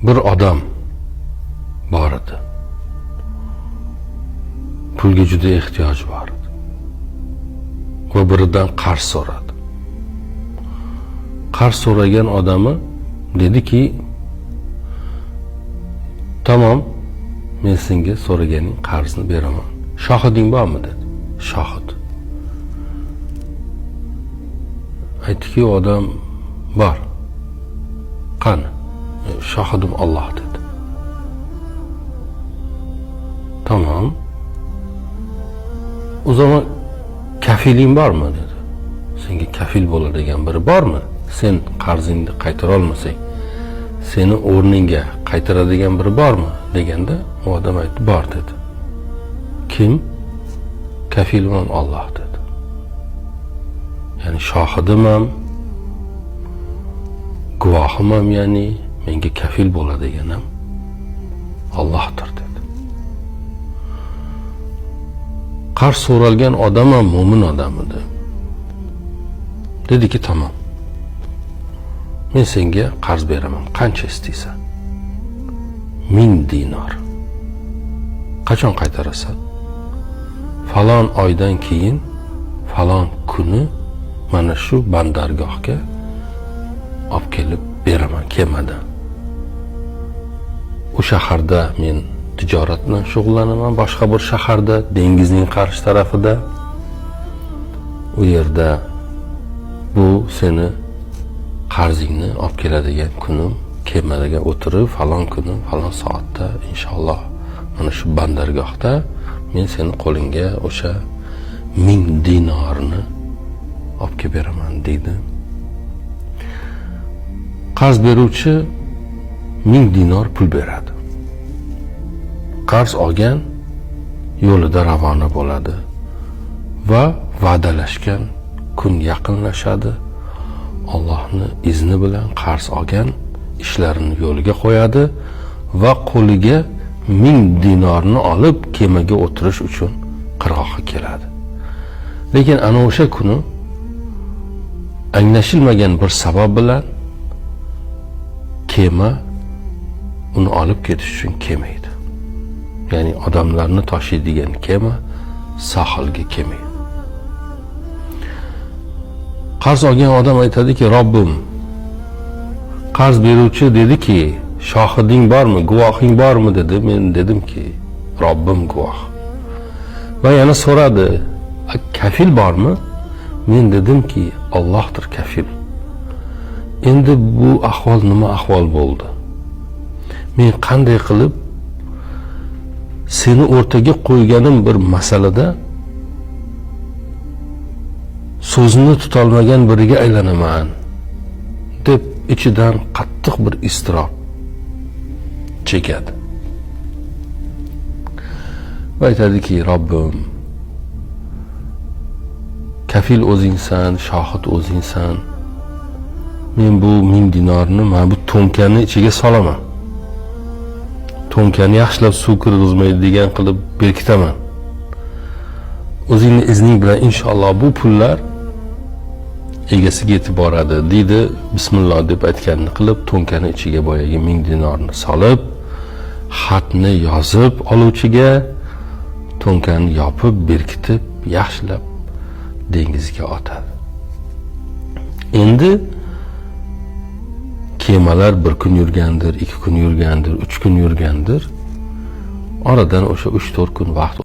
bir odam bor edi. Pulga juda ehtiyoji bor edi. Va biridan qarz so'radi. Qarz so'ragan odami dediki, "Tamam, men senga so'raganing qarzni beraman. Shohiding bormi?" dedi. "Shohid." Aytdiki, odam bor. "Qani?" "Shohidim Alloh" dedi. "Tamam. O zaman kafiling bormi?" dedi. "Senga kafil bo'ladigan biri bormi? Sen qarzingni qaytara olmasang, seni o'rningga qaytaradigan biri bormi?" deganda, u odam aytdi, "Bor" dedi. "Kim?" "Kafilim Alloh" dedi. Ya'ni shohidim ham, guvohim ham, ya'ni menga kafil bo'ladigan ham Allohdir dedi. Qarz so'ralgan odam ham mo'min odam edi. Dediki, "Tamam. Men senga qarz beraman. Qancha istaysan?" 1000 dinar. "Qachon qaytarasan?" "Falon oydan keyin, falon kuni mana shu bandargohga olib kelib beraman kemadan. U shaharda men tijorat bilan shug'ullanaman, boshqa bir shaharda, dengizning qarshi tarafida. U yerda bu seni qarzingni olib keladigan kunim, kemaga o'tirib, falon kuni, falon soatda inshaalloh mana shu bandargohda men seni qo'lingga o'sha 1000 dinorni olib kelib beraman" deydi. Qarz beruvchi 1000 dinor pul beradi. Qarz olgan yo'lida ravona bo'ladi va va'dalashgan kun yaqinlashadi. Allohning izni bilan qarz olgan ishlarini yo'liga qo'yadi va qo'liga 1000 dinorni olib kemaga o'tirish uchun qirg'oqqa keladi. Lekin ana o'sha kuni anglashilmagan bir sabab bilan kema uni olib ketish uchun kelmaydi. Ya'ni odamlarni tashiydigan kema sohilga kelmaydi. Qarz olgan odam aytadiki, "Robbim, qarz beruvchi dediki, shohiding bormi, guvohing bormi?" dedi. Men dedimki, "Robbim guvoh." Va yana so'radi, "Kafil bormi?" Men dedimki, "Allohdir kafil." Endi bu ahvol nima ahvol bo'ldi? Men qanday qilib seni o'rtaga qo'yganim bir masalada so'zini tutolmagan biriga aylanaman deb ichidan qattiq bir iztirob chekadi. Va aytadiki, "Robbim, kafil o'zingsan, shohid o'zingsan. Men bu 1000 dinorni mana bu to'nkani ichiga solaman. To'nkani yaxshilab suv kirgizmaydigan qilib berkitaman. O'zingning izning bilan inshaalloh bu pullar egasiga yetib boradi" deydi. Bismillah deb aytganini qilib, to'nkani ichiga boyagi 1000 dinorni solib, xatni yozib oluvchiga, to'nkani yopib, berkitib, yaxshilab dengizga otadi. Endi kemalar bir kun yurgandir, 2 kun yurgandir, 3 kun yurgandir. Oradan o'sha 3-4 kun vaqt